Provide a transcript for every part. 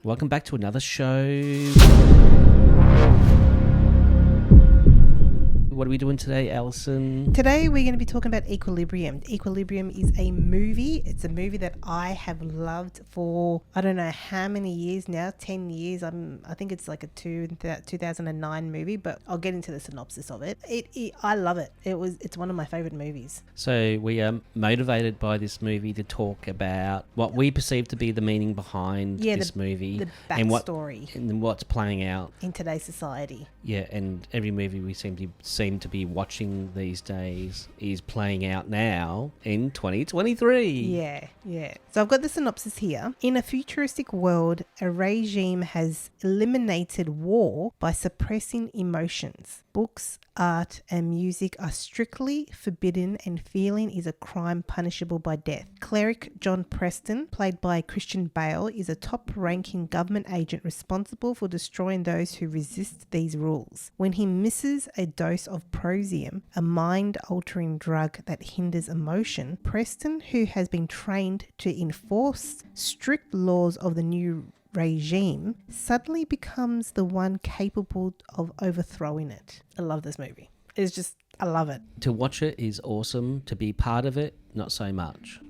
Welcome back to another show. What are we doing today, Alison? Today we're going to be talking about Equilibrium. Equilibrium is a movie. It's a movie that I have loved for I don't know how many years now, 10 years. I think it's like a 2009 movie, but I'll get into the synopsis of it. I love it. It's one of my favorite movies. So we are motivated by this movie to talk about what we perceive to be the meaning behind this movie. The backstory. And what's playing out in today's society. Yeah, and every movie we seem to be watching these days is playing out now in 2023. Yeah. So I've got the synopsis here. In a futuristic world, a regime has eliminated war by suppressing emotions. Books, art, and music are strictly forbidden, and feeling is a crime punishable by death. Clerick John Preston, played by Christian Bale, is a top-ranking government agent responsible for destroying those who resist these rules. When he misses a dose of Prozium, a mind-altering drug that hinders emotion, Preston, who has been trained to enforce strict laws of the new regime, suddenly becomes the one capable of overthrowing it. I love this movie. I love it. To watch it is awesome. To be part of it, not so much.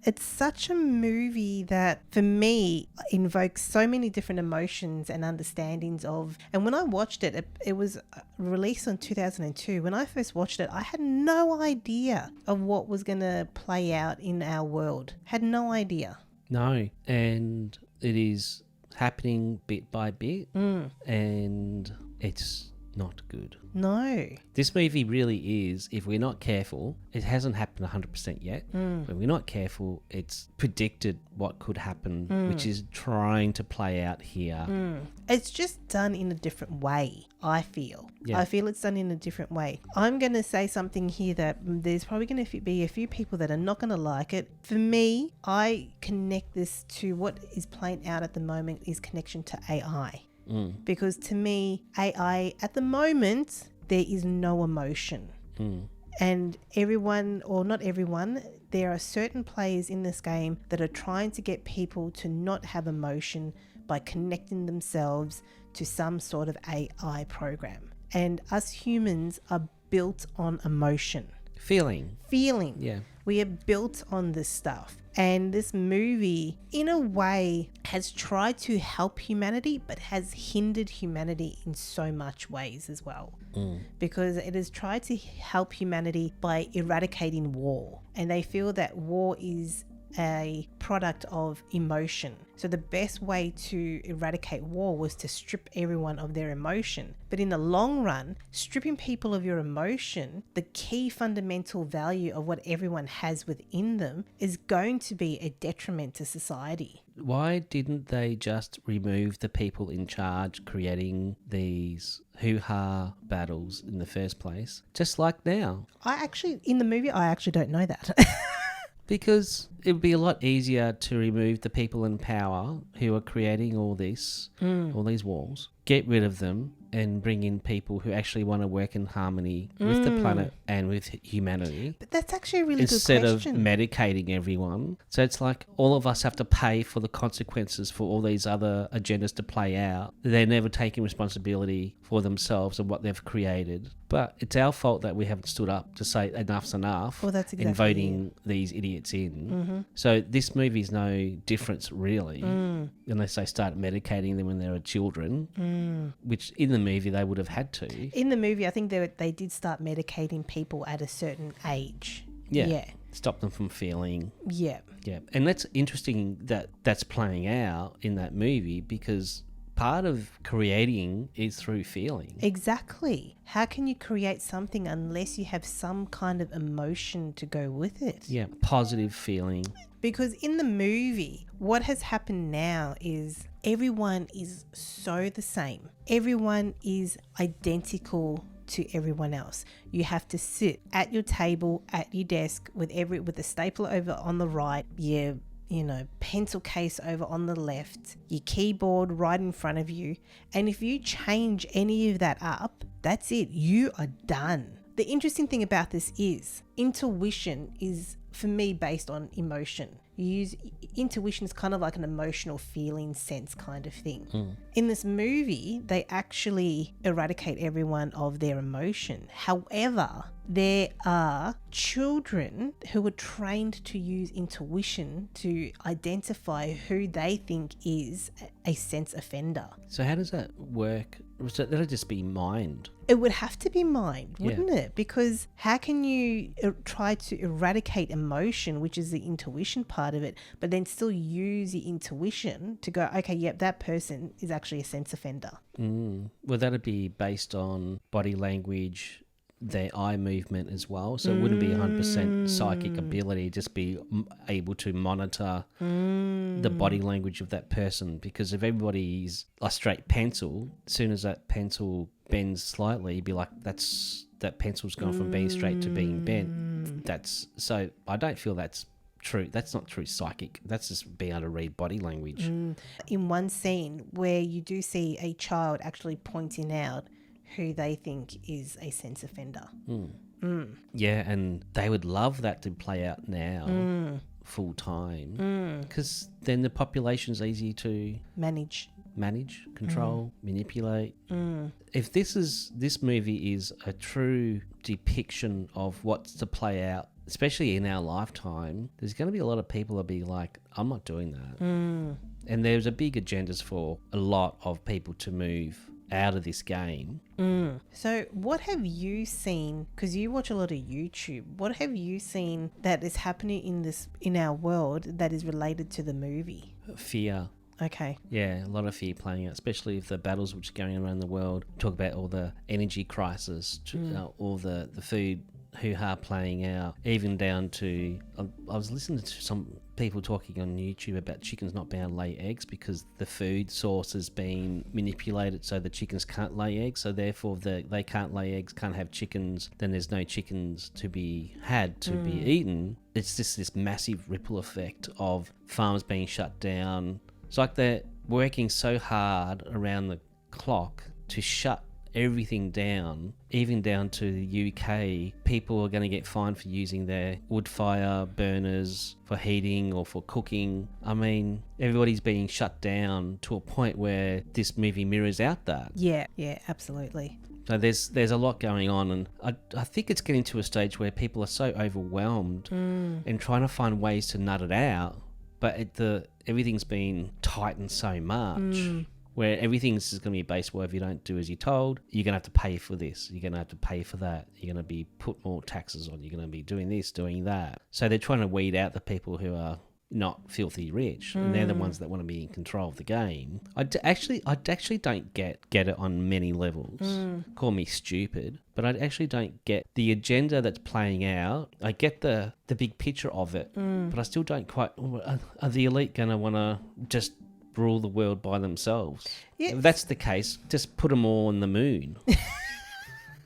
It's such a movie that, for me, invokes so many different emotions and understandings of... And when I watched it, it was released in 2002. When I first watched it, I had no idea of what was going to play out in our world. Had no idea. No, and it is happening bit by bit, and it's not good. No. This movie really is, if we're not careful, it hasn't happened 100% yet. When we're not careful, it's predicted what could happen, which is trying to play out here. It's just done in a different way, I feel. Yeah. I feel it's done in a different way. I'm going to say something here that there's probably going to be a few people that are not going to like it. For me, I connect this to what is playing out at the moment is connection to AI. Because to me, AI, at the moment, there is no emotion. And everyone, or not everyone, there are certain players in this game that are trying to get people to not have emotion by connecting themselves to some sort of AI program. And us humans are built on emotion. Feeling. Yeah. We are built on this stuff. And this movie, in a way, has tried to help humanity, but has hindered humanity in so much ways as well. Because it has tried to help humanity by eradicating war. And they feel that war is a product of emotion. So the best way to eradicate war was to strip everyone of their emotion. But in the long run, stripping people of your emotion, the key fundamental value of what everyone has within them, is going to be a detriment to society. Why didn't they just remove the people in charge creating these hoo-ha battles in the first place? Just like now. In the movie, I actually don't know that. Because it would be a lot easier to remove the people in power who are creating all these walls, get rid of them, and bring in people who actually want to work in harmony with the planet and with humanity. But that's actually a really good question. Instead of medicating everyone. So it's like all of us have to pay for the consequences for all these other agendas to play out. They're never taking responsibility for themselves and what they've created. But it's our fault that we haven't stood up to say enough's enough in voting these idiots in. So this movie's no difference really, unless they start medicating them when they were children, which in the movie they would have had to. In the movie, I think they did start medicating people at a certain age. Yeah. Stop them from feeling. Yeah. And that's interesting that's playing out in that movie, because part of creating is through feeling. Exactly. How can you create something unless you have some kind of emotion to go with it? Yeah, positive feeling. Because in the movie, what has happened now is everyone is so the same. Everyone is identical to everyone else. You have to sit at your table, at your desk, with a stapler over on the right, pencil case over on the left, your keyboard right in front of you. And if you change any of that up, that's it. You are done. The interesting thing about this is intuition is, for me, based on emotion. intuition is kind of like an emotional feeling sense kind of thing. In this movie, they actually eradicate everyone of their emotion. However, there are children who are trained to use intuition to identify who they think is a sense offender. So how does that work? That'll just be mind. It would have to be mind, wouldn't it? Because how can you try to eradicate emotion, which is the intuition part of it, but then still use the intuition to go, okay, yep, that person is actually a sense offender. Well, that'd be based on body language, their eye movement as well. So it wouldn't be 100% psychic ability, just be able to monitor the body language of that person. Because if everybody's a straight pencil, as soon as that pencil bends slightly, you'd be like, that pencil's gone from being straight to being bent. So I don't feel that's true. That's not true psychic. That's just being able to read body language. In one scene where you do see a child actually pointing out who they think is a sense offender. Yeah, and they would love that to play out now full time, because then the population's easy to manage, control, manipulate. If this movie is a true depiction of what's to play out, especially in our lifetime, there's going to be a lot of people that be like, I'm not doing that. And there's a big agendas for a lot of people to move out of this game. So what have you seen, because you watch a lot of YouTube, what have you seen that is happening in our world that is related to the movie? Fear. Okay. Yeah, a lot of fear playing out, especially if the battles which are going around the world. Talk about all the energy crisis, all the food hoo-ha playing out, even down to, I was listening to some people talking on YouTube about chickens not being able to lay eggs because the food source has been manipulated so the chickens can't lay eggs, so therefore they can't lay eggs, can't have chickens, then there's no chickens to be had to be eaten. It's just this massive ripple effect of farms being shut down. It's like they're working so hard around the clock to shut everything down, even down to the UK. People are going to get fined for using their wood fire burners for heating or for cooking. I mean, everybody's being shut down to a point where this movie mirrors out that. Yeah, absolutely. So there's a lot going on, and I think it's getting to a stage where people are so overwhelmed and trying to find ways to nut it out, but everything's been tightened so much. Where everything's going to be based, well, if you don't do as you're told, you're going to have to pay for this, you're going to have to pay for that, you're going to be put more taxes on, you're going to be doing this, doing that. So they're trying to weed out the people who are not filthy rich, and they're the ones that want to be in control of the game. I actually don't get it on many levels. Call me stupid, but I actually don't get the agenda that's playing out. I get the big picture of it, but I still don't quite... Are the elite going to want to just rule the world by themselves? Yeah. If that's the case, just put them all on the moon.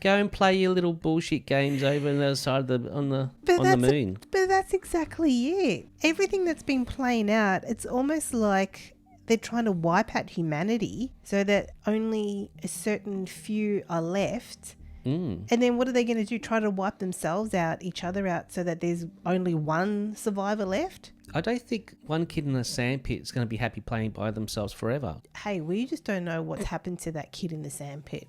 Go and play your little bullshit games over on the other side of on the moon. But that's exactly it. Everything that's been playing out, it's almost like they're trying to wipe out humanity so that only a certain few are left. And then what are they going to do? Try to wipe themselves out, each other out, so that there's only one survivor left? I don't think one kid in a sandpit is going to be happy playing by themselves forever. Hey, we just don't know what's happened to that kid in the sandpit.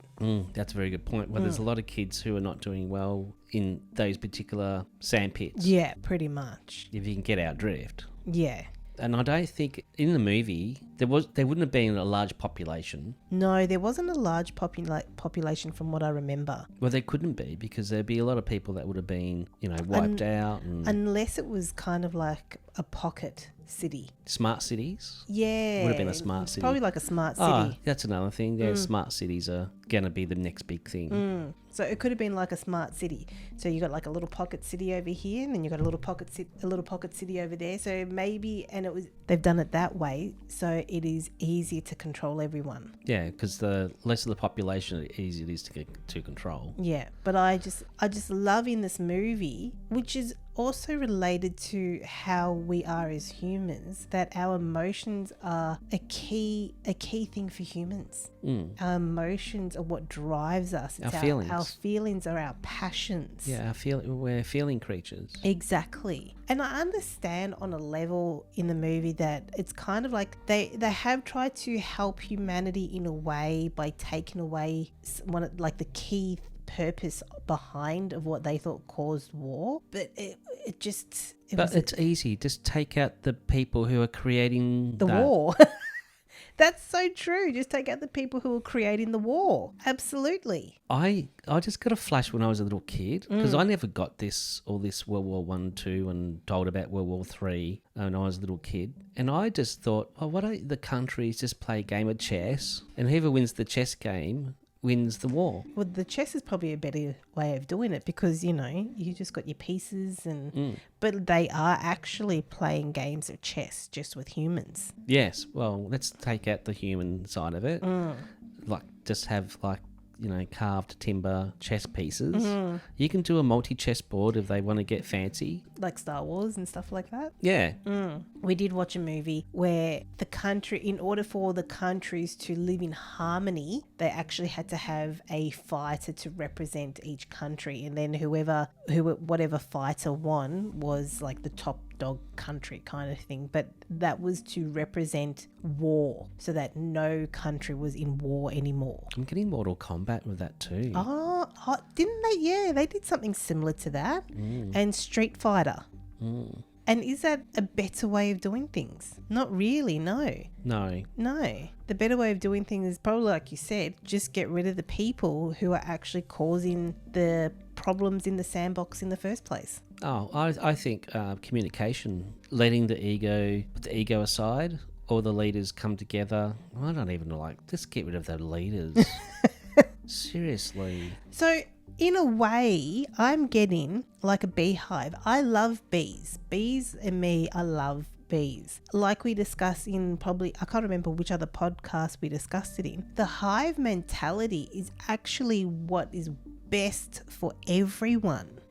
That's a very good point. Well, there's a lot of kids who are not doing well in those particular sandpits. Yeah, pretty much. If you can get out drift. Yeah. And I don't think in the movie there wouldn't have been a large population. No, there wasn't a large population from what I remember. Well, there couldn't be, because there'd be a lot of people that would have been, wiped out. Unless it was kind of like a pocket city. Smart cities? Yeah. Would have been a smart city. Probably like a smart city. Oh, that's another thing. Yeah, smart cities are going to be the next big thing. So it could have been like a smart city. So you got like a little pocket city over here, and then you got a little pocket city over there. So maybe, they've done it that way, so it is easier to control everyone. Yeah, because the less of the population, the easier it is to get to control. Yeah, but I just love in this movie, which is also related to how we are as humans, that our emotions are a key thing for humans. Our emotions are what drives us. It's Our feelings. Our feelings are our passions. Yeah, we're feeling creatures. Exactly. And I understand on a level in the movie that it's kind of like they have tried to help humanity in a way by taking away the key purpose behind of what they thought caused war. But it's easy. Just take out the people who are creating the war. That's so true. Just take out the people who are creating the war. Absolutely. I just got a flash when I was a little kid, because I never got all this World War 1, 2 and told about World War 3 when I was a little kid. And I just thought, why don't the countries just play a game of chess, and whoever wins the chess game wins the war? Well, the chess is probably a better way of doing it, because, you just got your pieces but they are actually playing games of chess just with humans. Yes. Well, let's take out the human side of it. Just have carved timber chess pieces. You can do a multi-chess board if they want to get fancy. Like Star Wars and stuff like that. Yeah. We did watch a movie where in order for the countries to live in harmony, they actually had to have a fighter to represent each country. And then whatever fighter won was like the top dog country kind of thing. But that was to represent war, so that no country was in war anymore. I'm getting Mortal Kombat with that too. Oh, didn't they? Yeah, they did something similar to that. And Street Fighter. And is that a better way of doing things? Not really, no. No. The better way of doing things is probably, like you said, just get rid of the people who are actually causing the problems in the sandbox in the first place. Oh, I think communication, letting put the ego aside, all the leaders come together. I don't even just get rid of the leaders. Seriously. So, in a way, I'm getting like a beehive. I love bees. Bees and me, I love bees. Like we discussed in I can't remember which other podcast we discussed it in. The hive mentality is actually what is best for everyone.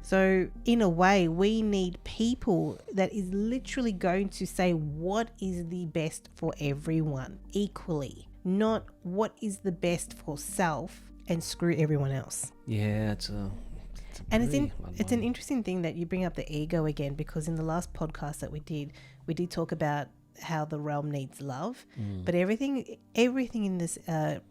So in a way, we need people that is literally going to say what is the best for everyone equally, not what is the best for self and screw everyone else. Yeah, it's an interesting thing that you bring up the ego again, because in the last podcast that we did talk about how the realm needs love, but everything in this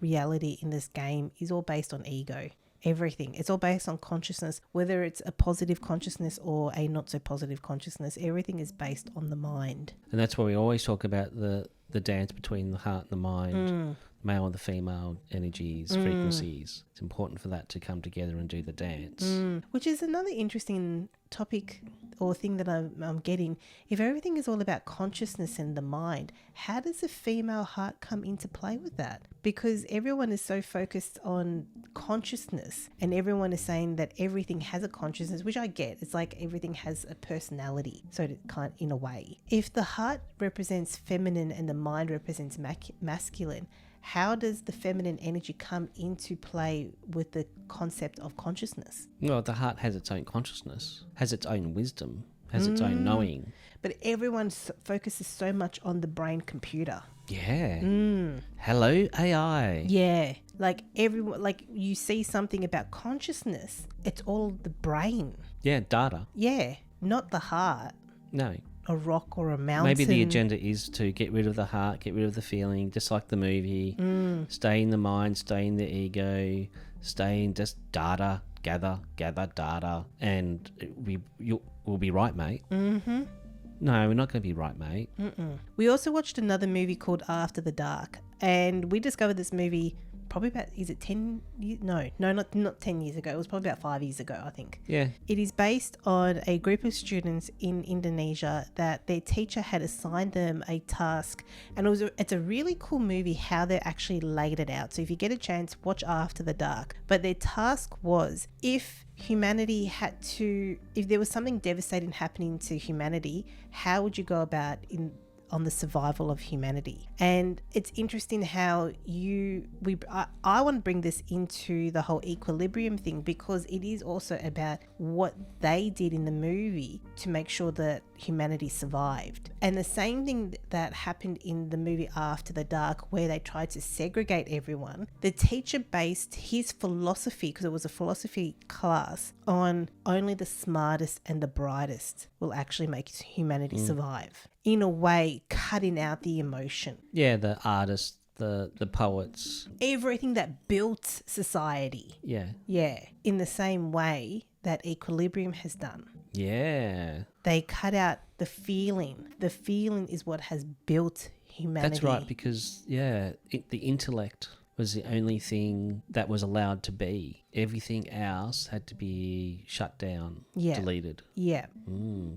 reality in this game is all based on ego. Everything. It's all based on consciousness, whether it's a positive consciousness or a not so positive consciousness. Everything is based on the mind. And that's why we always talk about the dance between the heart and the mind, male and the female energies, frequencies. It's important for that to come together and do the dance. Which is another interesting topic or thing that I'm getting. If everything is all about consciousness and the mind, how does the female heart come into play with that? Because everyone is so focused on consciousness, and everyone is saying that everything has a consciousness, which I get. It's like everything has a personality, so in a way. If the heart represents feminine and the mind represents masculine, how does the feminine energy come into play with the concept of consciousness? Well, the heart has its own consciousness, has its own wisdom, has its own knowing. But everyone focuses so much on the brain computer. Yeah. Hello, AI. Yeah. Like everyone, like you see something about consciousness, it's all the brain. Yeah, data. Yeah, not the heart. No. A rock or a mountain. Maybe the agenda is to get rid of the heart, get rid of the feeling, just like the movie. Stay in the mind, stay in the ego, stay in just data, gather data, and we'll be right, mate. No, we're not going to be right, mate. We also watched another movie called After the Dark, and we discovered this movie probably about, is it 10 years? No, not 10 years ago. It was probably about 5 years ago, I think. Yeah. It is based on a group of students in Indonesia that their teacher had assigned them a task, and it's a really cool movie how they actually laid it out. So if you get a chance, watch After the Dark. But their task was, if there was something devastating happening to humanity, how would you go about on the survival of humanity. And it's interesting how I want to bring this into the whole equilibrium thing, because it is also about what they did in the movie to make sure that humanity survived. And the same thing that happened in the movie After the Dark, where they tried to segregate everyone, the teacher based his philosophy, because it was a philosophy class, on only the smartest and the brightest will actually make humanity survive. In a way, cutting out the emotion. Yeah, the artists, the poets. Everything that built society. Yeah. Yeah. In the same way that Equilibrium has done. Yeah. They cut out the feeling. The feeling is what has built humanity. That's right, because, the intellect was the only thing that was allowed to be. Everything else had to be shut down, deleted. Yeah.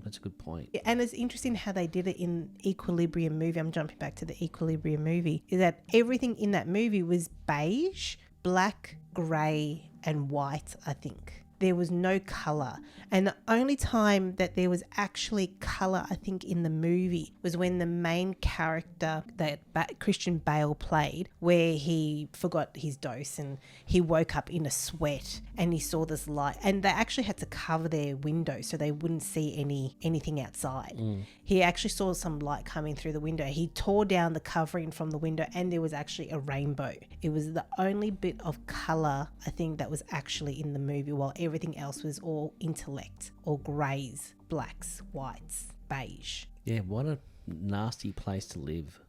That's a good point. And it's interesting how they did it in Equilibrium movie. I'm jumping back to the Equilibrium movie. Is that everything in that movie was beige, black, grey and white, I think. There was no colour. And the only time that there was actually colour, I think, in the movie was when the main character that Christian Bale played, where he forgot his dose and he woke up in a sweat and he saw this light. And they actually had to cover their window so they wouldn't see anything outside. He actually saw some light coming through the window. He tore down the covering from the window and there was actually a rainbow. It was the only bit of colour, I think, that was actually in the movie, while everything else was all intellect, all greys, blacks, whites, beige. Yeah, what a nasty place to live.